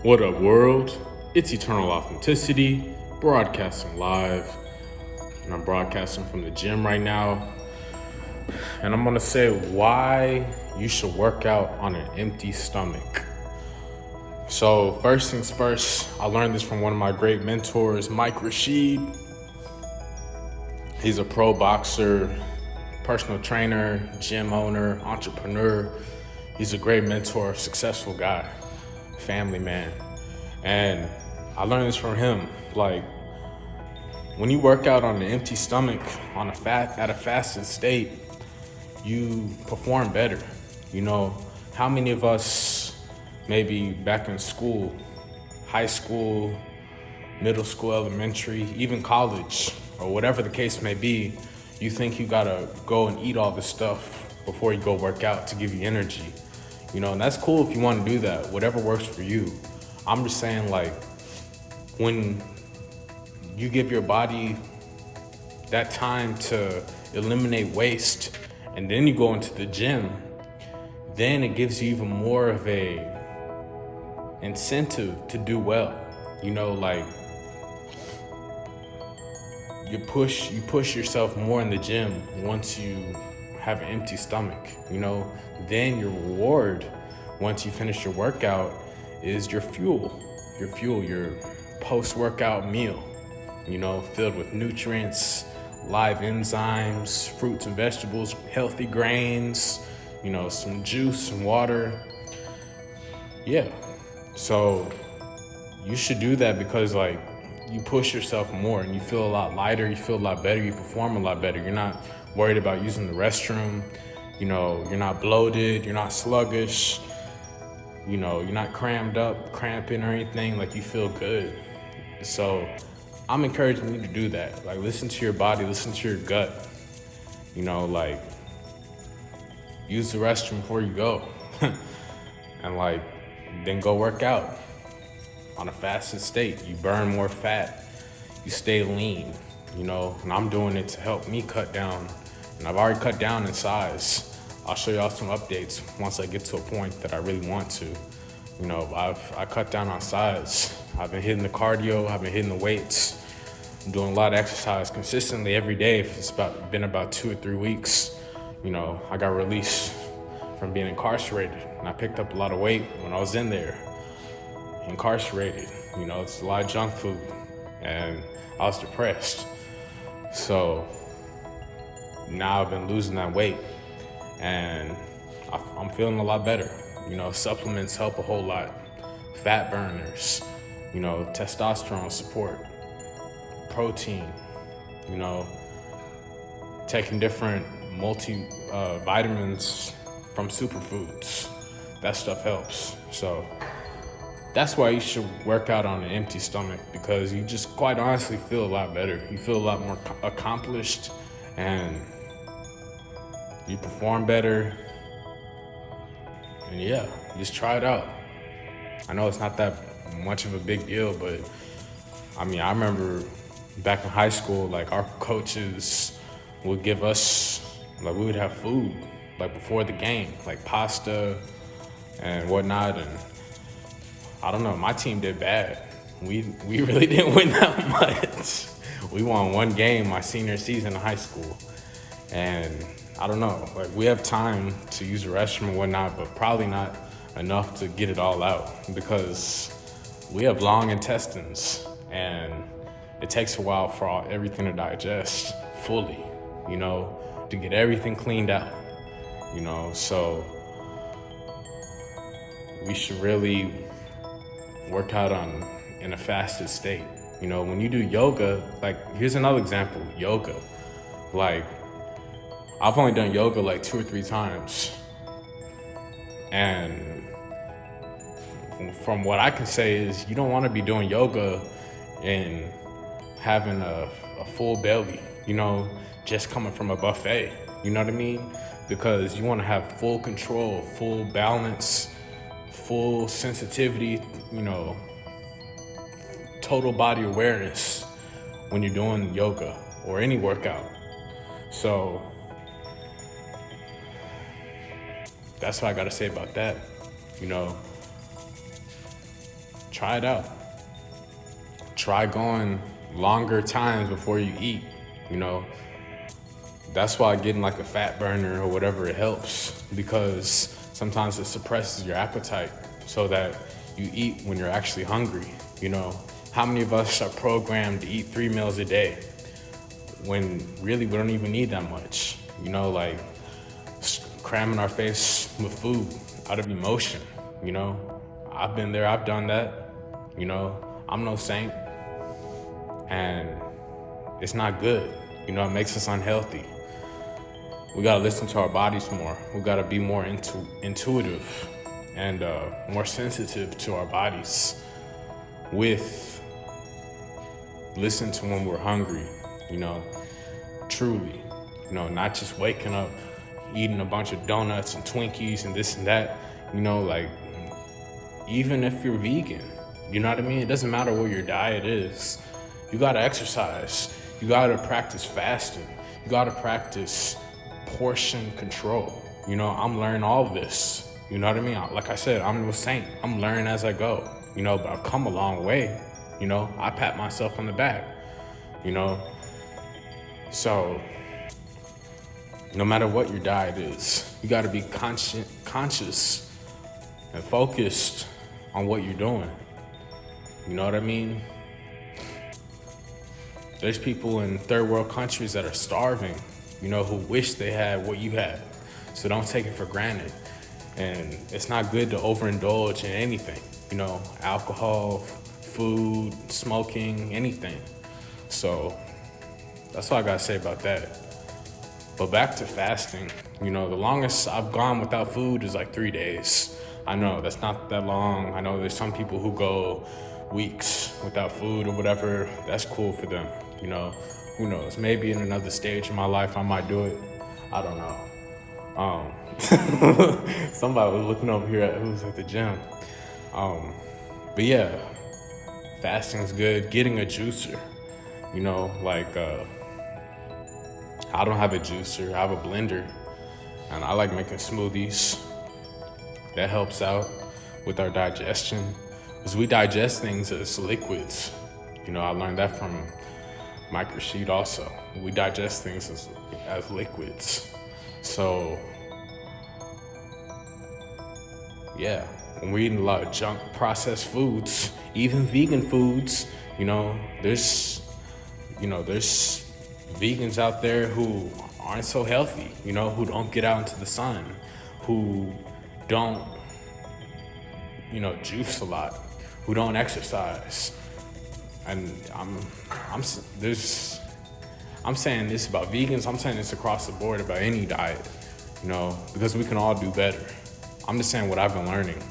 What up, world? It's Eternal Authenticity, broadcasting live. And I'm broadcasting from the gym right now. And I'm gonna say why you should work out on an empty stomach. So, first things first, I learned this from one of my great mentors, Mike Rashid. He's a pro boxer, personal trainer, gym owner, entrepreneur. He's a great mentor, successful guy, family man. And I learned this from him. Like, when you work out on an empty stomach, at a fasted state, you perform better. You know, how many of us, maybe back in school, high school, middle school, elementary, even college, or whatever the case may be, you think you gotta go and eat all this stuff before you go work out to give you energy. You know, and that's cool if you wanna do that, whatever works for you. I'm just saying, like, when you give your body that time to eliminate waste and then you go into the gym, then it gives you even more of a incentive to do well. You know, like, you push yourself more in the gym once you have an empty stomach. You know, then your reward once you finish your workout is your fuel, your post-workout meal, you know, filled with nutrients, live enzymes, fruits and vegetables, healthy grains, you know, some juice and water. Yeah, so you should do that because, like, you push yourself more and you feel a lot lighter, you feel a lot better, you perform a lot better. You're not worried about using the restroom, you know, you're not bloated, you're not sluggish, you know, you're not crammed up, cramping or anything, like, you feel good. So I'm encouraging you to do that. Like, listen to your body, listen to your gut, you know, like, use the restroom before you go and, like, then go work out on a fasted state. You burn more fat, you stay lean, you know, and I'm doing it to help me cut down, and I've already cut down in size. I'll show y'all some updates once I get to a point that I really want to. You know, I cut down on size. I've been hitting the cardio, I've been hitting the weights. I'm doing a lot of exercise consistently every day. It's been about 2 or 3 weeks. You know, I got released from being incarcerated, and I picked up a lot of weight when I was in there, incarcerated. You know, it's a lot of junk food, and I was depressed. So now I've been losing that weight, and I'm feeling a lot better. You know, supplements help a whole lot. Fat burners, you know, testosterone support, protein, you know, taking different vitamins from superfoods. That stuff helps. So that's why you should work out on an empty stomach, because you just quite honestly feel a lot better. You feel a lot more accomplished, and you perform better. And yeah, just try it out. I know it's not that much of a big deal, but I mean, I remember back in high school, like, our coaches would give us, like, we would have food, like, before the game, like pasta and whatnot. And I don't know, my team did bad. We really didn't win that much. We won one game my senior season in high school. And I don't know, like, we have time to use the restroom and whatnot, but probably not enough to get it all out, because we have long intestines and it takes a while for everything to digest fully, you know, to get everything cleaned out, you know. So we should really work out in a fasted state. You know, when you do yoga, like, here's another example, yoga. Like, I've only done yoga like 2 or 3 times. And from what I can say is, you don't want to be doing yoga and having a full belly, you know, just coming from a buffet, you know what I mean? Because you want to have full control, full balance, full sensitivity, you know, total body awareness when you're doing yoga or any workout. So that's what I gotta say about that. You know, Try it out. Try going longer times before you eat, you know. That's why getting like a fat burner or whatever, it helps, because sometimes it suppresses your appetite so that you eat when you're actually hungry, you know. How many of us are programmed to eat 3 meals a day when really we don't even need that much, you know, like cramming our face with food out of emotion, you know. I've been there, I've done that, you know. I'm no saint, and it's not good, you know. It makes us unhealthy. We gotta listen to our bodies more. We gotta be more intuitive and more sensitive to our bodies with listen to when we're hungry, you know, truly, you know, not just waking up, eating a bunch of donuts and Twinkies and this and that, you know, like, even if you're vegan, you know what I mean? It doesn't matter what your diet is. You gotta exercise. You gotta practice fasting. You gotta practice portion control. You know, I'm learning all of this. You know what I mean? Like I said, I'm no saint. I'm learning as I go, you know, but I've come a long way. You know, I pat myself on the back, you know. So no matter what your diet is, you gotta be conscious and focused on what you're doing. You know what I mean? There's people in third world countries that are starving, you know, who wish they had what you had. So don't take it for granted. And it's not good to overindulge in anything, you know, alcohol, food, smoking, anything. So that's all I gotta say about that. But back to fasting, you know, the longest I've gone without food is like 3 days. I know that's not that long. I know there's some people who go weeks without food or whatever. That's cool for them, you know. Who knows? Maybe in another stage of my life I might do it. I don't know. Somebody was looking over here who was at the gym. But yeah, fasting's good. Getting a juicer, you know, like I don't have a juicer, I have a blender, and I like making smoothies. That helps out with our digestion, because we digest things as liquids. You know, I learned that from Microsheet also. We digest things as liquids. So yeah, when we're eating a lot of junk processed foods, even vegan foods, you know, there's vegans out there who aren't so healthy, you know, who don't get out into the sun, who don't, you know, juice a lot, who don't exercise. And I'm saying this about vegans, I'm saying this across the board about any diet, you know, because we can all do better. I'm just saying what I've been learning.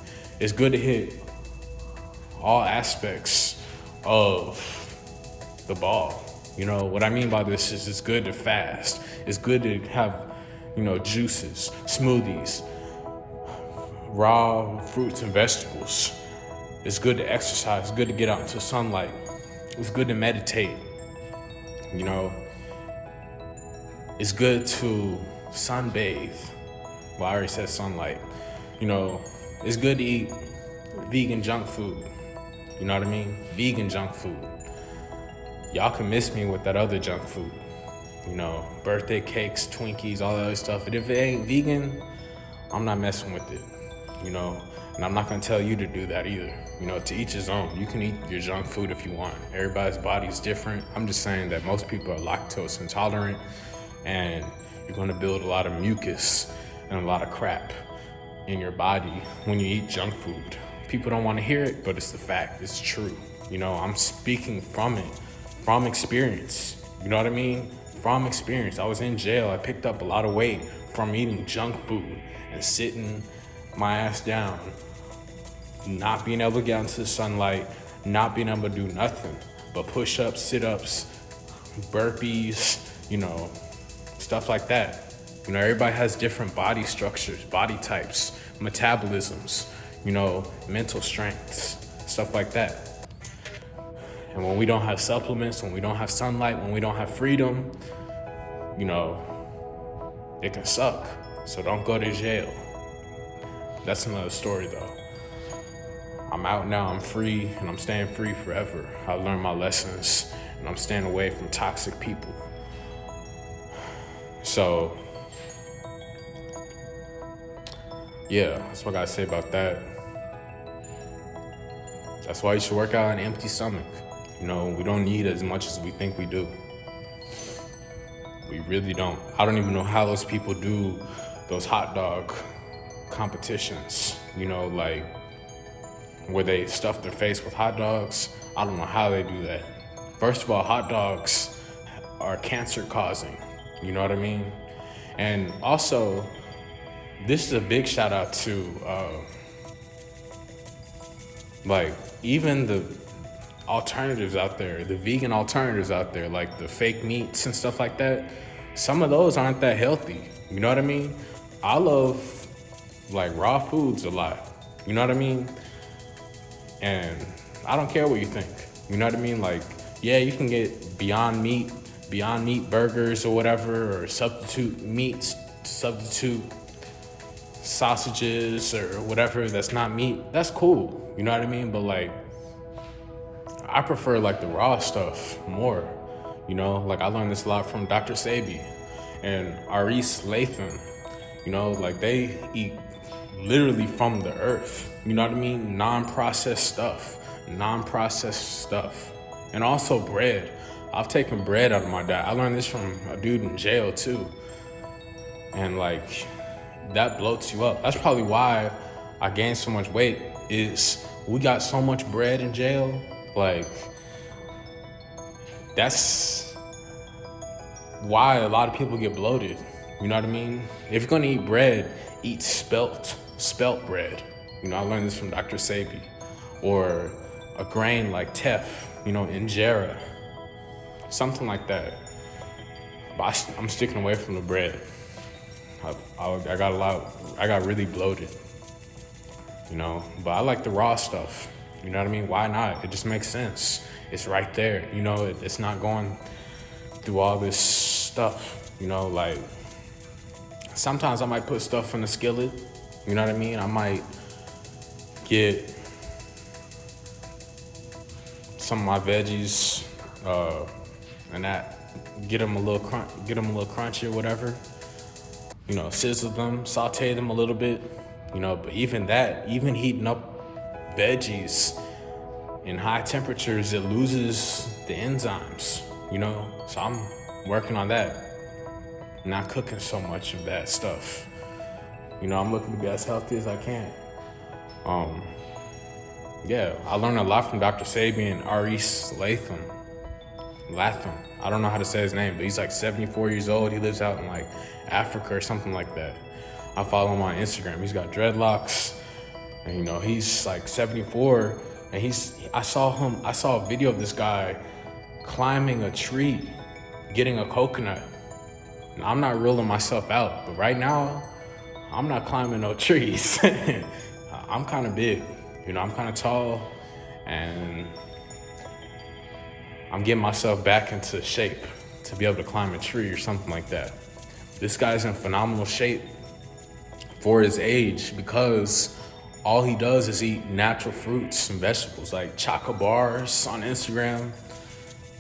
It's good to hit all aspects of the ball. You know, what I mean by this is it's good to fast. It's good to have, you know, juices, smoothies, raw fruits and vegetables. It's good to exercise. It's good to get out into sunlight. It's good to meditate. You know, it's good to sunbathe. Well, I already said sunlight. You know, it's good to eat vegan junk food. You know what I mean? Vegan junk food. Y'all can miss me with that other junk food. You know, birthday cakes, Twinkies, all that other stuff. And if it ain't vegan, I'm not messing with it. You know, and I'm not gonna tell you to do that either. You know, to each his own. You can eat your junk food if you want. Everybody's body's different. I'm just saying that most people are lactose intolerant, and you're gonna build a lot of mucus and a lot of crap in your body when you eat junk food. People don't want to hear it, but it's the fact. It's true. You know, I'm speaking from it, from experience. You know what I mean? From experience. I was in jail. I picked up a lot of weight from eating junk food and sitting my ass down, not being able to get into the sunlight, not being able to do nothing but push-ups, sit-ups, burpees, you know, stuff like that. You know, everybody has different body structures, body types, metabolisms, you know, mental strengths, stuff like that. And when we don't have supplements, when we don't have sunlight, when we don't have freedom, you know, it can suck. So don't go to jail. That's another story though. I'm out now, I'm free, and I'm staying free forever. I learned my lessons, and I'm staying away from toxic people. So, yeah, that's what I gotta say about that. That's why you should work out on an empty stomach. You know, we don't need as much as we think we do. We really don't. I don't even know how those people do those hot dog competitions, you know, like where they stuff their face with hot dogs. I don't know how they do that. First of all, hot dogs are cancer causing, you know what I mean? And also, this is a big shout out to like even the alternatives out there, the vegan alternatives out there, like the fake meats and stuff like that. Some of those aren't that healthy, you know what I mean? I love like raw foods a lot, you know what I mean? And I don't care what you think, you know what I mean? Like, yeah, you can get Beyond Meat burgers or whatever, or substitute meats, substitute sausages or whatever that's not meat. That's cool, you know what I mean? But like, I prefer like the raw stuff more, you know? Like I learned this a lot from Dr. Sebi and Aris Latham, you know? Like they eat literally from the earth, you know what I mean? Non-processed stuff. And also bread. I've taken bread out of my diet. I learned this from a dude in jail too. And like, that bloats you up. That's probably why I gained so much weight, is we got so much bread in jail. Like, that's why a lot of people get bloated. You know what I mean? If you're gonna eat bread, eat spelt bread. You know, I learned this from Dr. Sebi. Or a grain like teff, you know, injera. Something like that. But I'm sticking away from the bread. I got really bloated, you know, but I like the raw stuff, you know what I mean? Why not? It just makes sense. It's right there, you know, it's not going through all this stuff, you know, like sometimes I might put stuff in the skillet, you know what I mean? I might get some of my veggies, and that, get them a little crunchy or whatever. You know, sizzle them, saute them a little bit, you know, but even heating up veggies in high temperatures, it loses the enzymes, you know? So I'm working on that, not cooking so much of that stuff. You know, I'm looking to be as healthy as I can. Yeah, I learned a lot from Dr. Sebi and Aris Latham. I don't know how to say his name, but he's like 74 years old. He lives out in like Africa or something like that. I follow him on Instagram. He's got dreadlocks, and you know, he's like 74, and I saw a video of this guy climbing a tree, getting a coconut. And I'm not ruling myself out, but right now, I'm not climbing no trees. I'm kind of big, you know, I'm kind of tall, and I'm getting myself back into shape to be able to climb a tree or something like that. This guy's in phenomenal shape for his age because all he does is eat natural fruits and vegetables, like Choco Bars on Instagram.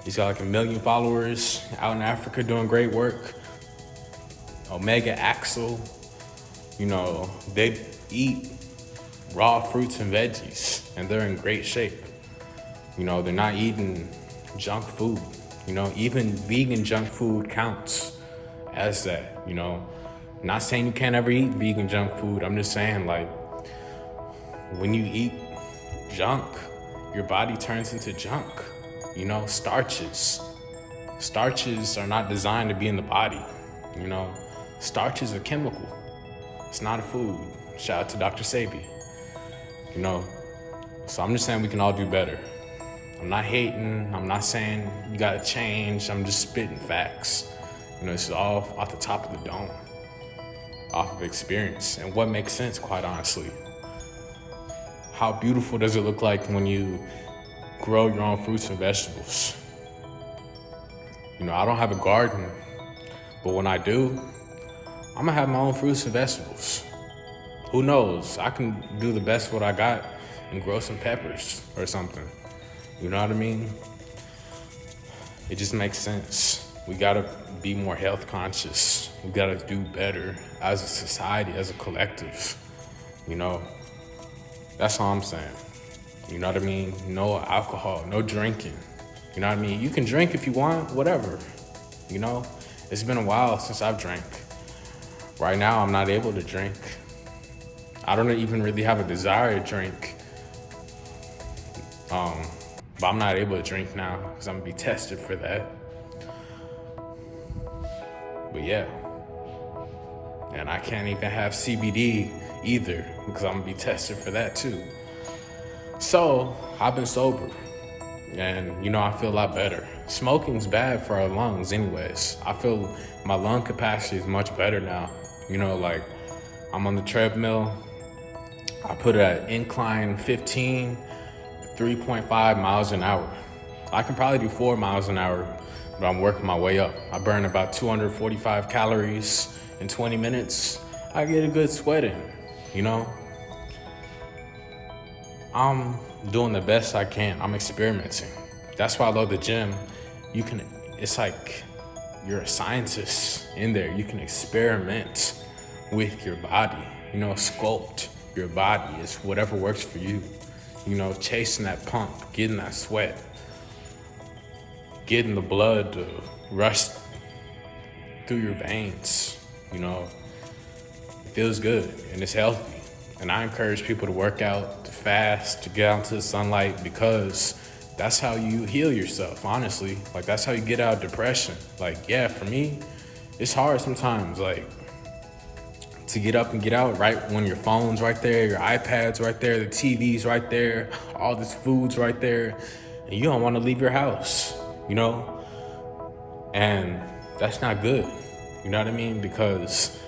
He's got like 1 million followers out in Africa doing great work. Omega Axel, you know, they eat raw fruits and veggies and they're in great shape. You know, they're not eating junk food. You know, even vegan junk food counts as that, you know. I'm not saying you can't ever eat vegan junk food. I'm just saying, like, when you eat junk, your body turns into junk. You know, starches. Starches are not designed to be in the body, you know. Starch is a chemical. It's not a food. Shout out to Dr. Sebi. You know, so I'm just saying we can all do better. I'm not hating. I'm not saying you gotta change. I'm just spitting facts. You know, this is all off the top of the dome, off of experience and what makes sense, quite honestly. How beautiful does it look like when you grow your own fruits and vegetables? You know, I don't have a garden, but when I do, I'm gonna have my own fruits and vegetables. Who knows? I can do the best what I got and grow some peppers or something. You know what I mean? It just makes sense. We gotta be more health conscious. We gotta do better as a society, as a collective. You know, that's all I'm saying. You know what I mean? No alcohol, no drinking. You know what I mean? You can drink if you want, whatever. You know, it's been a while since I've drank. Right now, I'm not able to drink. I don't even really have a desire to drink. But I'm not able to drink now because I'm gonna be tested for that. But yeah. And I can't even have CBD either because I'm gonna be tested for that too. So I've been sober and you know, I feel a lot better. Smoking's bad for our lungs anyways. I feel my lung capacity is much better now. You know, like I'm on the treadmill. I put it at incline 15, 3.5 miles an hour. I can probably do 4 miles an hour, but I'm working my way up. I burn about 245 calories in 20 minutes. I get a good sweat in, you know? I'm doing the best I can. I'm experimenting. That's why I love the gym. It's like you're a scientist in there. You can experiment with your body, you know, sculpt your body. It's whatever works for you. You know, chasing that pump, getting that sweat, getting the blood to rush through your veins, you know. It feels good and it's healthy. And I encourage people to work out, to fast, to get out into the sunlight because that's how you heal yourself, honestly. Like, that's how you get out of depression. Like, yeah, for me, it's hard sometimes, like, to get up and get out right when your phone's right there, your iPad's right there, the TV's right there, all this food's right there, and you don't want to leave your house, you know? And that's not good, you know what I mean? Because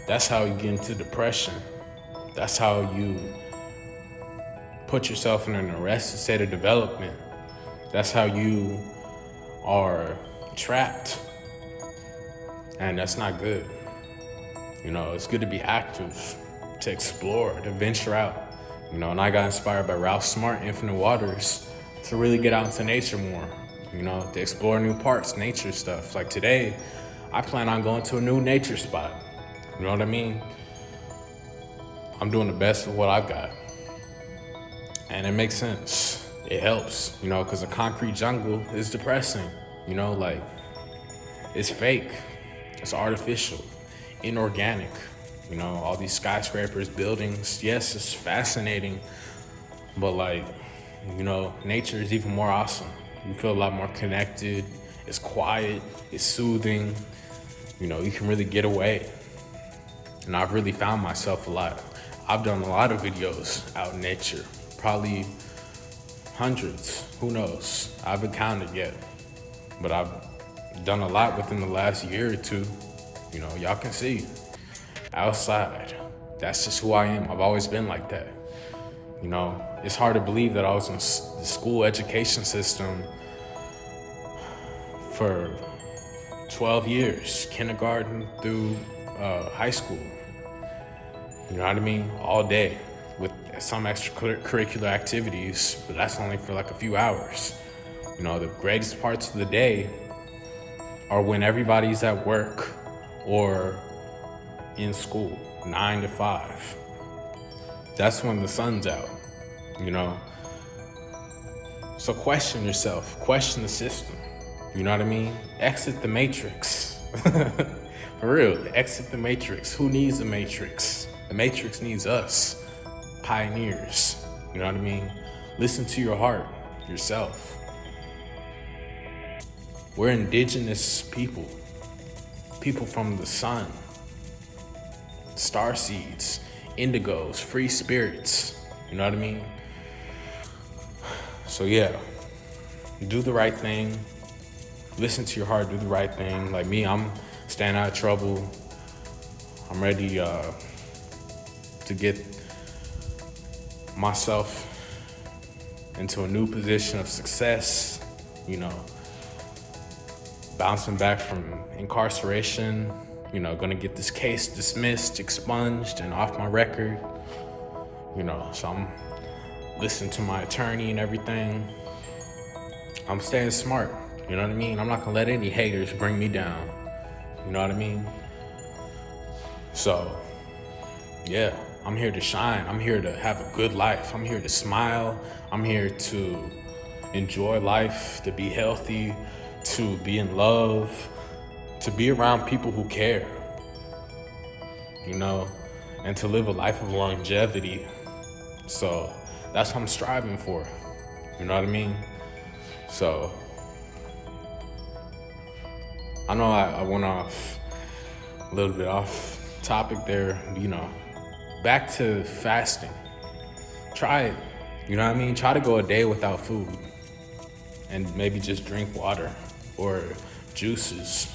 that's how you get into depression. That's how you put yourself in an arrested state of development. That's how you are trapped. And that's not good. You know, it's good to be active, to explore, to venture out. You know, and I got inspired by Ralph Smart, Infinite Waters, to really get out into nature more. You know, to explore new parts, nature stuff. Like today, I plan on going to a new nature spot. You know what I mean? I'm doing the best of what I've got. And it makes sense. It helps, you know, because a concrete jungle is depressing. You know, like, it's fake. It's artificial, inorganic. You know, all these skyscrapers, buildings. Yes, it's fascinating. But, like, you know, nature is even more awesome. You feel a lot more connected. It's quiet. It's soothing. You know, you can really get away. And I've really found myself a lot. I've done a lot of videos out in nature, probably hundreds, who knows? I haven't counted yet, but I've done a lot within the last year or two. You know, y'all can see, outside, that's just who I am. I've always been like that. You know, it's hard to believe that I was in the school education system for 12 years, kindergarten through high school. You know what I mean? All day with some extracurricular activities, but that's only for like a few hours. You know, the greatest parts of the day are when everybody's at work or in school, 9 to 5. That's when the sun's out, you know? So question yourself, question the system. You know what I mean? Exit the matrix. For real, exit the matrix. Who needs the matrix? The matrix needs us, pioneers. You know what I mean? Listen to your heart, yourself. We're indigenous people. People from the sun. Star seeds, indigos, free spirits. You know what I mean? So yeah, do the right thing. Listen to your heart, do the right thing. Like me, I'm staying out of trouble. I'm ready to get myself into a new position of success, you know, bouncing back from incarceration, Gonna get this case dismissed, expunged, and off my record. So I'm listening to my attorney and everything. I'm staying smart, you know what I mean? I'm not gonna let any haters bring me down, you know what I mean? So, yeah, I'm here to shine. I'm here to have a good life. I'm here to smile. I'm here to enjoy life, to be healthy, to be in love, to be around people who care, and to live a life of longevity. So that's what I'm striving for, you know what I mean? So I know I went off a little bit off topic there, back to fasting. Try it, you know what I mean? Try to go a day without food and maybe just drink water or juices.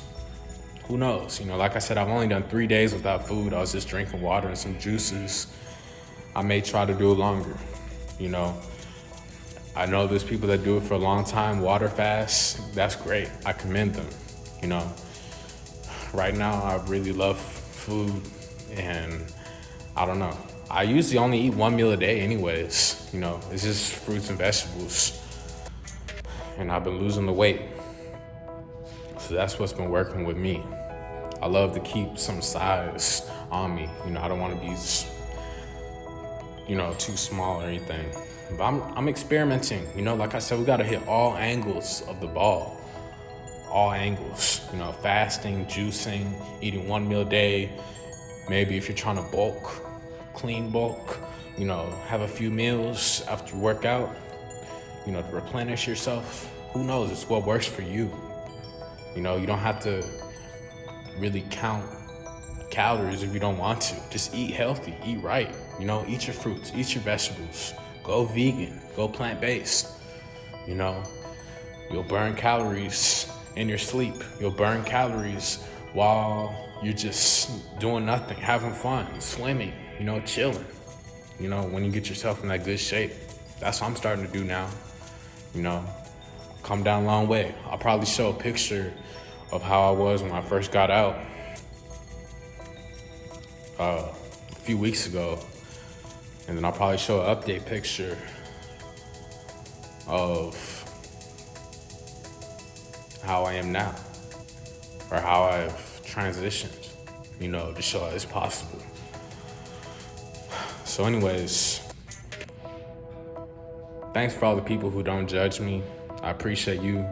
Who knows? Like I said, I've only done 3 days without food. I was just drinking water and some juices. I may try to do it longer, I know there's people that do it for a long time, water fast. That's great. I commend them, Right now, I really love food, and I don't know. I usually only eat 1 meal a day anyways, It's just fruits and vegetables. And I've been losing the weight. So that's what's been working with me. I love to keep some size on me. I don't want to be, too small or anything. But I'm experimenting. Like I said, we got to hit all angles of the ball. All angles. Fasting, juicing, eating 1 meal a day. Maybe if you're trying to bulk, clean bulk, have a few meals after you work out, to replenish yourself. Who knows? It's what works for you. You don't have to really count calories if you don't want to. Just eat healthy, eat right. Eat your fruits, eat your vegetables. Go vegan, go plant-based. You'll burn calories in your sleep. You'll burn calories while you're just doing nothing, having fun, swimming, chilling. When you get yourself in that good shape. That's what I'm starting to do now. Come down a long way. I'll probably show a picture of how I was when I first got out a few weeks ago. And then I'll probably show an update picture of how I am now, or how I've transitioned, to show that it's possible. So anyways, thanks for all the people who don't judge me. I appreciate you.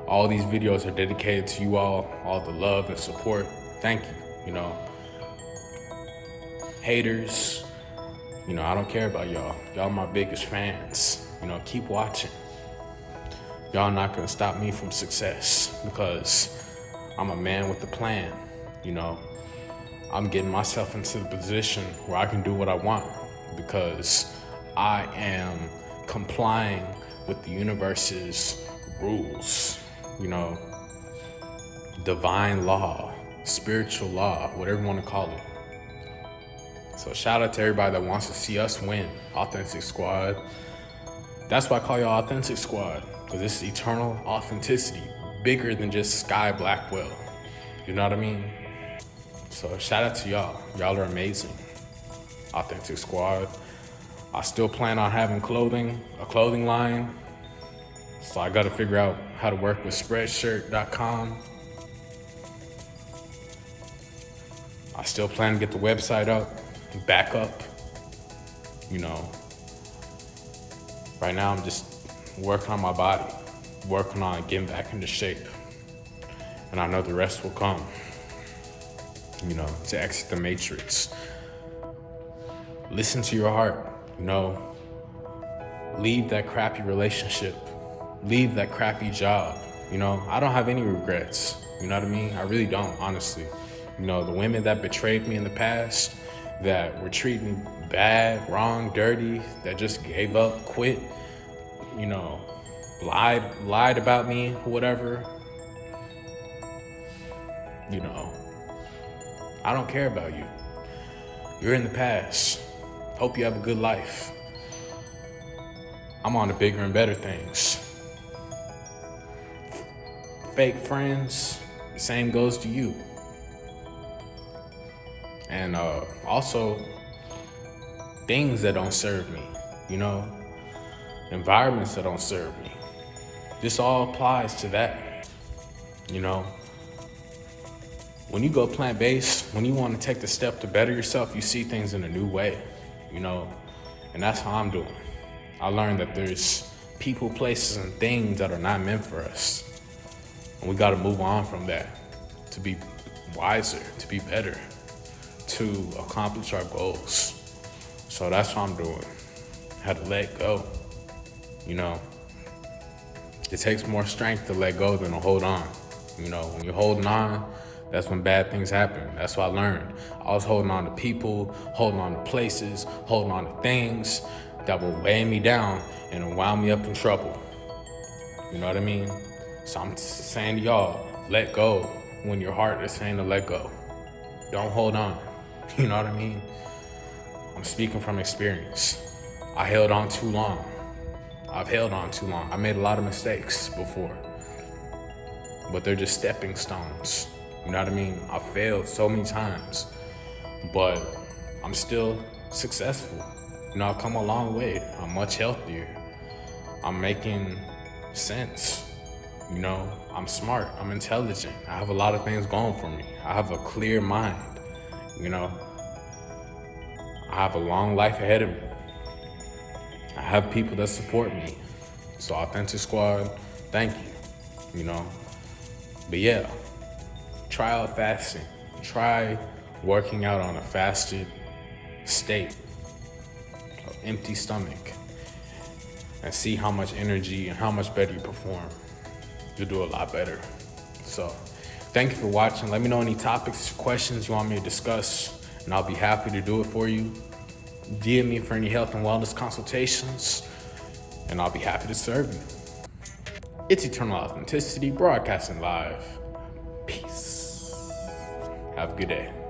All these videos are dedicated to you all the love and support. Thank you, Haters, I don't care about y'all. Y'all my biggest fans. Keep watching. Y'all not gonna stop me from success because I'm a man with a plan. I'm getting myself into the position where I can do what I want because I am complying with the universe's rules, divine law, spiritual law, whatever you want to call it. So shout out to everybody that wants to see us win, Authentic Squad. That's why I call y'all Authentic Squad, because this is eternal authenticity, bigger than just Sky Blackwell. You know what I mean? So shout out to y'all. Y'all are amazing. Authentic Squad. I still plan on having a clothing line. So I got to figure out how to work with Spreadshirt.com. I still plan to get the website up, back up. Right now I'm just working on my body, working on getting back into shape. And I know the rest will come, to exit the matrix. Listen to your heart, leave that crappy relationship, leave that crappy job. I don't have any regrets. You know what I mean? I really don't, honestly. The women that betrayed me in the past, that were treating me bad, wrong, dirty, that just gave up, quit, lied about me, whatever. I don't care about you. You're in the past. Hope you have a good life. I'm on to bigger and better things. Fake friends, the same goes to you. And also things that don't serve me, you know, environments that don't serve me. This all applies to that, you know. When you go plant-based, when you want to take the step to better yourself, you see things in a new way, you know, and that's how I'm doing. I learned that there's people, places, and things that are not meant for us. And we got to move on from that to be wiser, to be better, to accomplish our goals. So that's what I'm doing. How to let go, you know. It takes more strength to let go than to hold on. You know, when you're holding on, that's when bad things happen. That's what I learned. I was holding on to people, holding on to places, holding on to things that were weighing me down and wound me up in trouble. You know what I mean? So I'm saying to y'all, let go when your heart is saying to let go. Don't hold on. You know what I mean? I'm speaking from experience. I held on too long. I've held on too long. I made a lot of mistakes before, but they're just stepping stones. You know what I mean? I failed so many times, but I'm still successful. You know, I've come a long way. I'm much healthier. I'm making sense. You know, I'm smart. I'm intelligent. I have a lot of things going for me. I have a clear mind. You know, I have a long life ahead of me. I have people that support me. So Authentic Squad, thank you. You know, but yeah. Try out fasting. Try working out on a fasted state, an empty stomach, and see how much energy and how much better you perform. You'll do a lot better. So, thank you for watching. Let me know any topics, questions you want me to discuss, and I'll be happy to do it for you. DM me for any health and wellness consultations, and I'll be happy to serve you. It's Eternal Authenticity, broadcasting live. Peace. Have a good day.